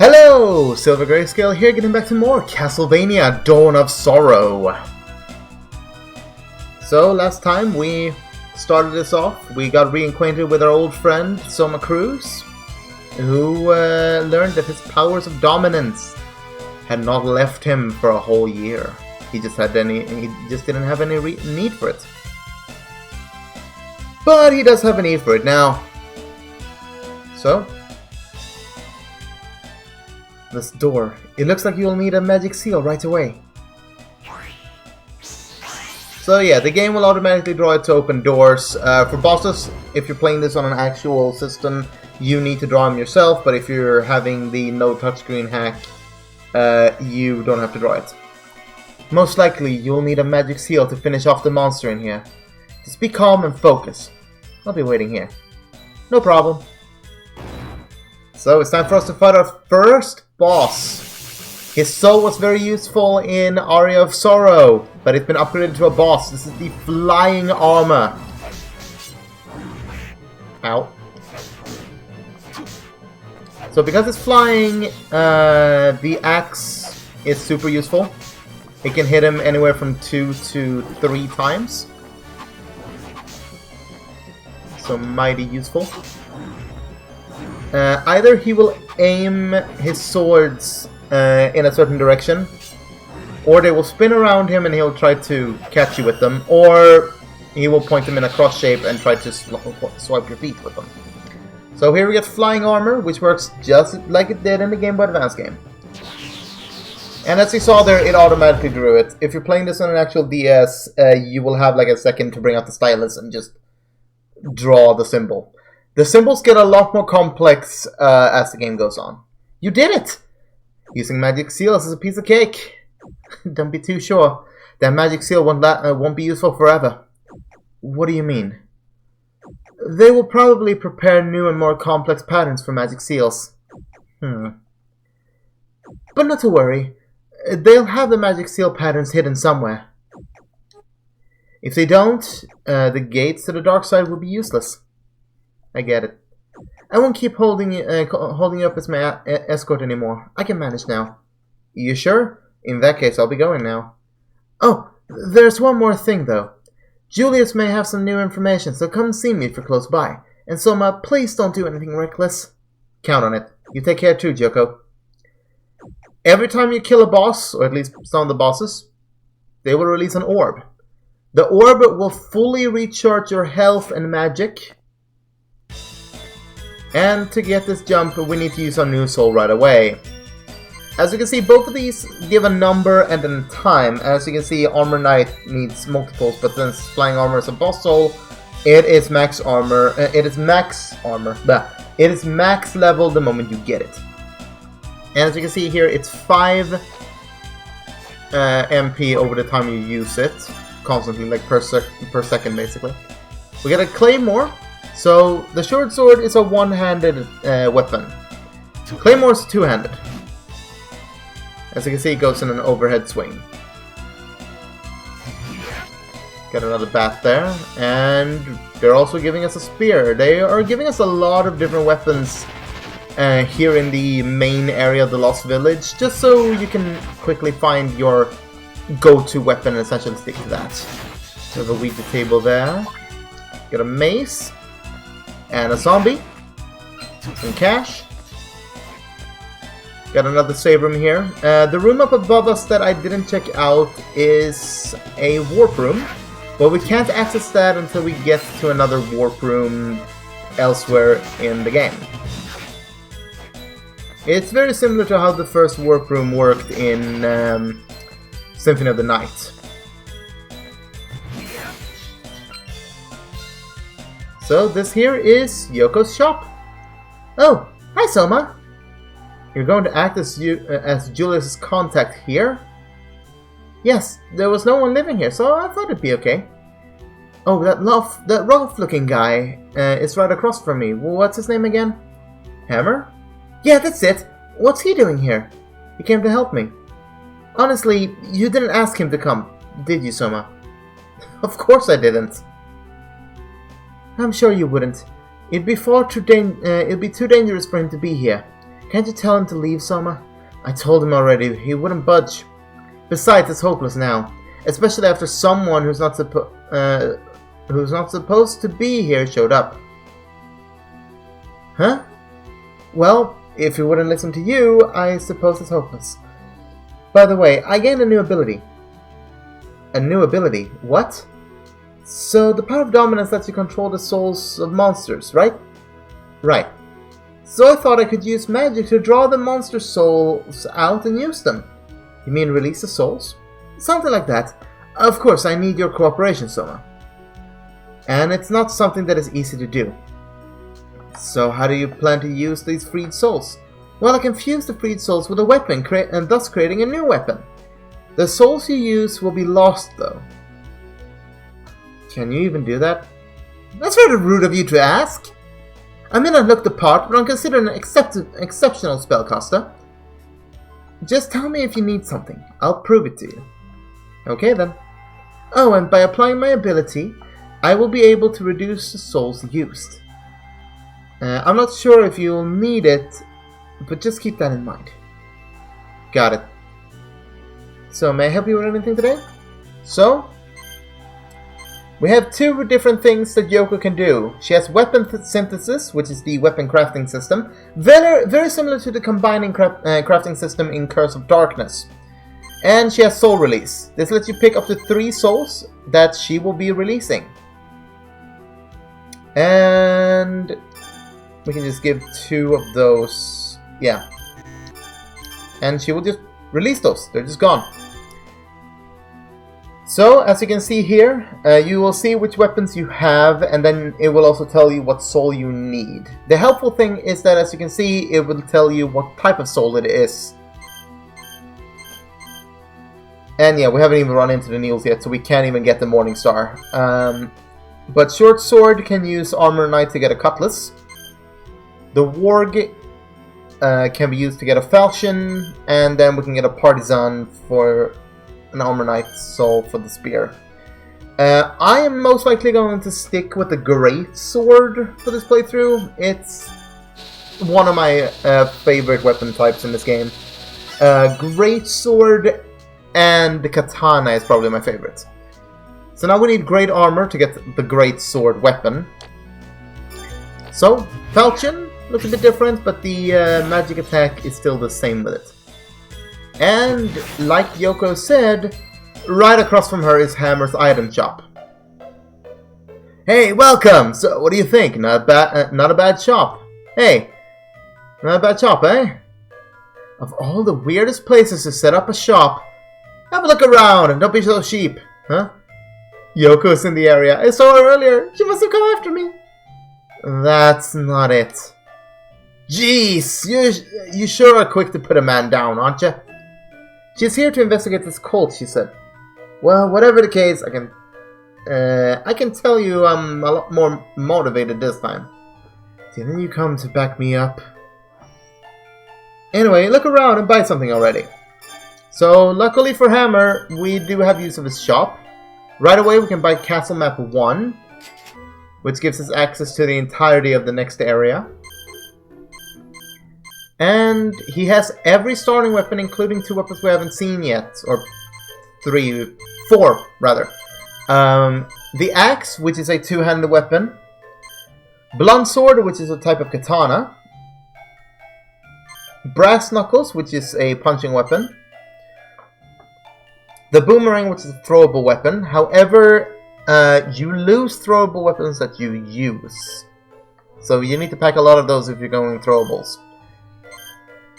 Hello! Silver Greyscale here, getting back to more Castlevania Dawn of Sorrow. So, last time we started this off, we got reacquainted with our old friend, Soma Cruz, who learned that his powers of dominance had not left him for a whole year. He just didn't have any need for it. But he does have a need for it now. So, this door. It looks like you'll need a magic seal right away. So yeah, the game will automatically draw it to open doors. For bosses, if you're playing this on an actual system, you need to draw them yourself, but if you're having the no touchscreen hack, you don't have to draw it. Most likely, you'll need a magic seal to finish off the monster in here. Just be calm and focus. I'll be waiting here. No problem. So it's time for us to fight our first boss. His soul was very useful in Aria of Sorrow, but it's been upgraded to a boss. This is the flying armor. Ow. So because it's flying, the axe is super useful. It can hit him anywhere from 2 to 3 times. So mighty useful. Either he will aim his swords in a certain direction, or they will spin around him and he'll try to catch you with them, or he will point them in a cross shape and try to swipe your feet with them. So here we get flying armor, which works just like it did in the Game Boy Advance game. And as you saw there, it automatically drew it. If you're playing this on an actual DS, you will have like a second to bring out the stylus and just draw the symbol. The symbols get a lot more complex as the game goes on. You did it! Using magic seals is a piece of cake. Don't be too sure. That magic seal won't be useful forever. What do you mean? They will probably prepare new and more complex patterns for magic seals. But not to worry. They'll have the magic seal patterns hidden somewhere. If they don't, the gates to the dark side will be useless. I get it. I won't keep holding you up as my escort anymore. I can manage now. You sure? In that case, I'll be going now. Oh, there's one more thing, though. Julius may have some new information, so come see me if you're close by. And Soma, please don't do anything reckless. Count on it. You take care too, Yoko. Every time you kill a boss, or at least some of the bosses, they will release an orb. The orb will fully recharge your health and magic. And to get this jump, we need to use our new soul right away. As you can see, both of these give a number and a time. As you can see, Armor Knight needs multiples, but since Flying Armor is a boss soul, it is max armor. It is max level the moment you get it. And as you can see here, it's 5 MP over the time you use it, constantly, like per second, basically. We get a Claymore. So, the short sword is a one-handed weapon. Claymore is two-handed. As you can see, it goes in an overhead swing. Got another bat there. And they're also giving us a spear. They are giving us a lot of different weapons here in the main area of the Lost Village, just so you can quickly find your go-to weapon and essentially stick to that. So, the Ouija table there. Got a mace. And a zombie. Some cash. Got another save room here. The room up above us that I didn't check out is a warp room. But we can't access that until we get to another warp room elsewhere in the game. It's very similar to how the first warp room worked in Symphony of the Night. So this here is Yoko's shop. Oh, hi Soma. You're going to act as Julius's contact here? Yes, there was no one living here, so I thought it'd be okay. Oh, that rough-looking guy is right across from me. What's his name again? Hammer? Yeah, that's it. What's he doing here? He came to help me. Honestly, you didn't ask him to come, did you, Soma? Of course I didn't. I'm sure you wouldn't. It'd be too dangerous for him to be here. Can't you tell him to leave, Soma? I told him already, he wouldn't budge. Besides, it's hopeless now. Especially after someone who's not supposed to be here showed up. Huh? Well, if he wouldn't listen to you, I suppose it's hopeless. By the way, I gained a new ability. A new ability? What? So, the power of dominance lets you control the souls of monsters, right? Right. So I thought I could use magic to draw the monster souls out and use them. You mean release the souls? Something like that. Of course, I need your cooperation, Soma. And it's not something that is easy to do. So how do you plan to use these freed souls? Well, I can fuse the freed souls with a weapon, and thus creating a new weapon. The souls you use will be lost, though. Can you even do that? That's rather rude of you to ask. I may not look the part, but I'm considered an exceptional spellcaster. Just tell me if you need something. I'll prove it to you. Okay then. Oh, and by applying my ability, I will be able to reduce the souls used. I'm not sure if you'll need it, but just keep that in mind. Got it. So, may I help you with anything today? So, we have two different things that Yoko can do. She has weapon synthesis, which is the weapon crafting system, very similar to the combining crafting system in Curse of Darkness. And she has soul release. This lets you pick up to 3 souls that she will be releasing. And we can just give 2 of those. Yeah. And she will just release those. They're just gone. So, as you can see here, you will see which weapons you have, and then it will also tell you what soul you need. The helpful thing is that, as you can see, it will tell you what type of soul it is. And yeah, we haven't even run into the Neels yet, so we can't even get the Morning Star. But Short Sword can use Armor Knight to get a Cutlass. The Warg can be used to get a Falchion, and then we can get a Partisan for an Armor Knight soul for the Spear. I am most likely going to stick with the Great Sword for this playthrough. It's one of my favorite weapon types in this game. Great Sword and the Katana is probably my favorite. So now we need Great Armor to get the Great Sword weapon. So, Falchion looks a bit different, but the magic attack is still the same with it. And, like Yoko said, right across from her is Hammer's item shop. Hey, welcome! So, what do you think? Not a bad shop. Hey, not a bad shop, eh? Of all the weirdest places to set up a shop, have a look around and don't be so cheap, huh? Yoko's in the area. I saw her earlier. She must have come after me. That's not it. Jeez, you sure are quick to put a man down, aren't you? She's here to investigate this cult, she said. Well, whatever the case, I can tell you I'm a lot more motivated this time. Didn't you come to back me up? Anyway, look around and buy something already. So, luckily for Hammer, we do have use of his shop. Right away we can buy Castle Map 1, which gives us access to the entirety of the next area. And he has every starting weapon, including 2 weapons we haven't seen yet. Or 4 rather. The Axe, which is a 2-handed weapon. Blunt Sword, which is a type of katana. Brass Knuckles, which is a punching weapon. The Boomerang, which is a throwable weapon. However, you lose throwable weapons that you use. So you need to pack a lot of those if you're going throwables.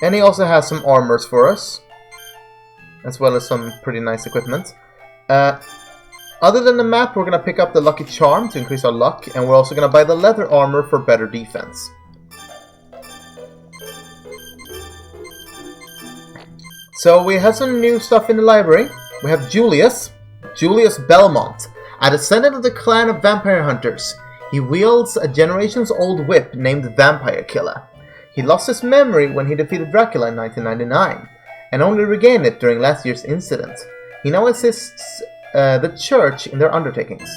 And he also has some armors for us, as well as some pretty nice equipment. Other than the map, we're going to pick up the Lucky Charm to increase our luck, and we're also going to buy the leather armor for better defense. So we have some new stuff in the library. We have Julius Belmont, a descendant of the clan of vampire hunters. He wields a generations-old whip named Vampire Killer. He lost his memory when he defeated Dracula in 1999, and only regained it during last year's incident. He now assists the church in their undertakings.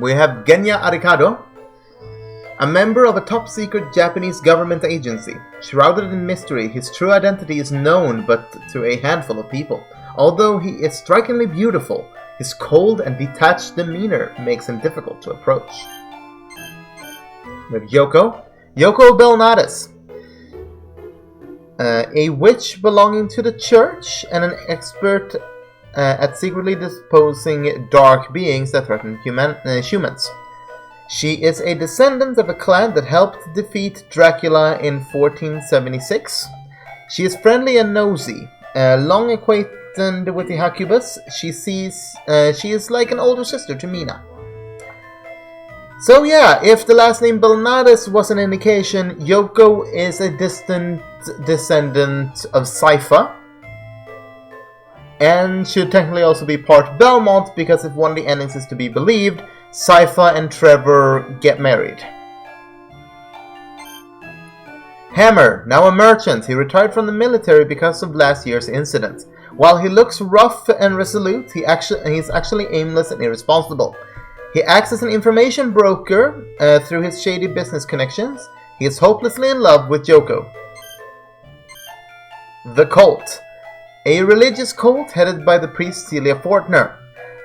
We have Genya Arikado, A member of a top-secret Japanese government agency. Shrouded in mystery, his true identity is known but to a handful of people. Although he is strikingly beautiful, his cold and detached demeanor makes him difficult to approach. We have Yoko. Yoko Belnades. A witch belonging to the church and an expert at secretly disposing dark beings that threaten humans. She is a descendant of a clan that helped defeat Dracula in 1476. She is friendly and nosy. Long acquainted with the Haccubus, she is like an older sister to Mina. So yeah, if the last name Belnades was an indication, Yoko is a distant descendant of Sypha. And should technically also be part Belmont, because if one of the endings is to be believed, Sypha and Trevor get married. Hammer, now a merchant. He retired from the military because of last year's incident. While he looks rough and resolute, he's actually aimless and irresponsible. He acts as an information broker through his shady business connections. He is hopelessly in love with Yoko. The Cult. A religious cult headed by the priest Celia Fortner.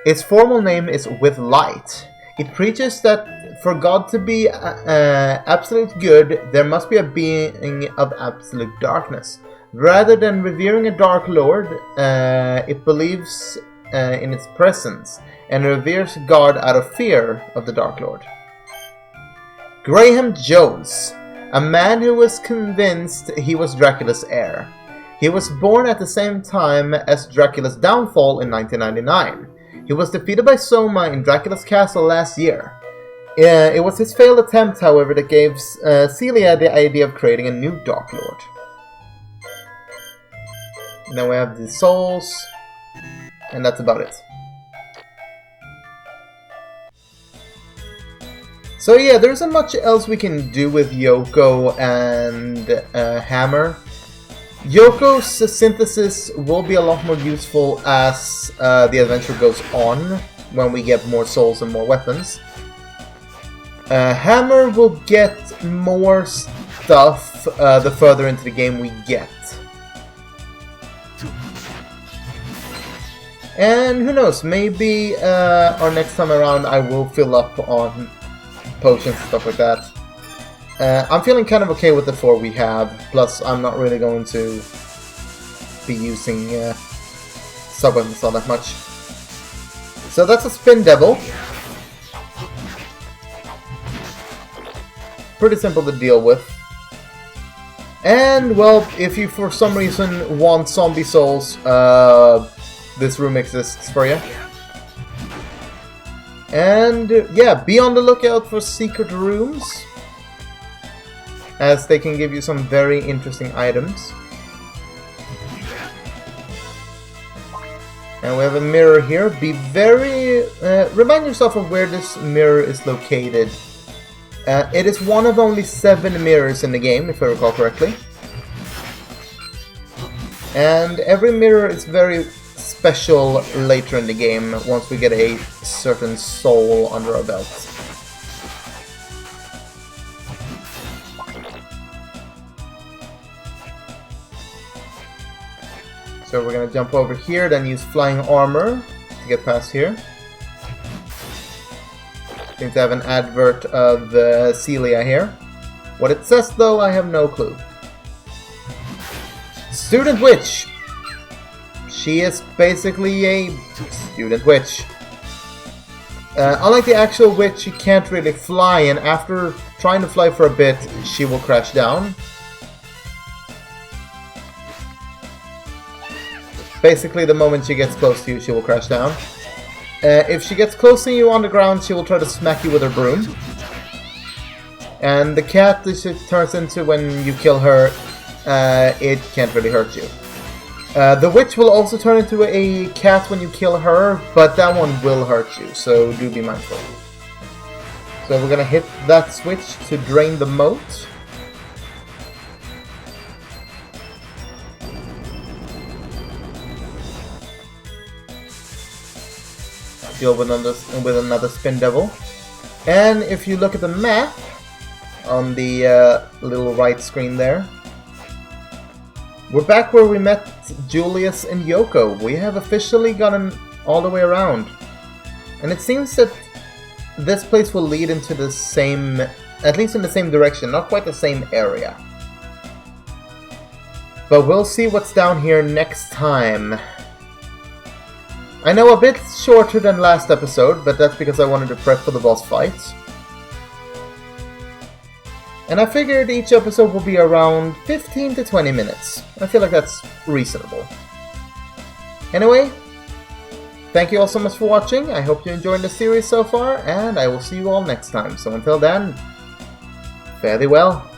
Its formal name is With Light. It preaches that for God to be absolute good, there must be a being of absolute darkness. Rather than revering a Dark Lord, it believes in its presence and reveres God out of fear of the Dark Lord. Graham Jones, a man who was convinced he was Dracula's heir. He was born at the same time as Dracula's downfall in 1999. He was defeated by Soma in Dracula's castle last year. It was his failed attempt, however, that gave Celia the idea of creating a new Dark Lord. Now we have the souls, and that's about it. So yeah, there isn't much else we can do with Yoko and Hammer. Yoko's synthesis will be a lot more useful as the adventure goes on, when we get more souls and more weapons. Hammer will get more stuff the further into the game we get. And who knows, maybe our next time around I will fill up on potions and stuff like that. I'm feeling kind of okay with the 4 we have, plus I'm not really going to be using sub-weapons all that much. So that's a Spin Devil. Pretty simple to deal with. And, well, if you for some reason want zombie souls, this room exists for you. And, yeah, be on the lookout for secret rooms, as they can give you some very interesting items. And we have a mirror here. Be very... remind yourself of where this mirror is located. It is one of only 7 mirrors in the game, if I recall correctly. And every mirror is very special later in the game, once we get a certain soul under our belt. So we're gonna jump over here, then use flying armor to get past here. Seems to have an advert of Celia here. What it says though, I have no clue. Student Witch! She is basically a student witch. Unlike the actual witch, she can't really fly, and after trying to fly for a bit, she will crash down. Basically, the moment she gets close to you, she will crash down. If she gets close to you on the ground, she will try to smack you with her broom. And the cat that she turns into when you kill her, it can't really hurt you. The witch will also turn into a cat when you kill her, but that one will hurt you, so do be mindful. So we're gonna hit that switch to drain the moat. Deal with another Spin Devil. And if you look at the map, on the little right screen there. We're back where we met Julius and Yoko. We have officially gotten all the way around. And it seems that this place will lead into the same, at least in the same direction, not quite the same area. But we'll see what's down here next time. I know a bit shorter than last episode, but that's because I wanted to prep for the boss fight. And I figured each episode will be around 15 to 20 minutes. I feel like that's reasonable. Anyway, thank you all so much for watching. I hope you're enjoying the series so far, and I will see you all next time. So until then, fare thee well.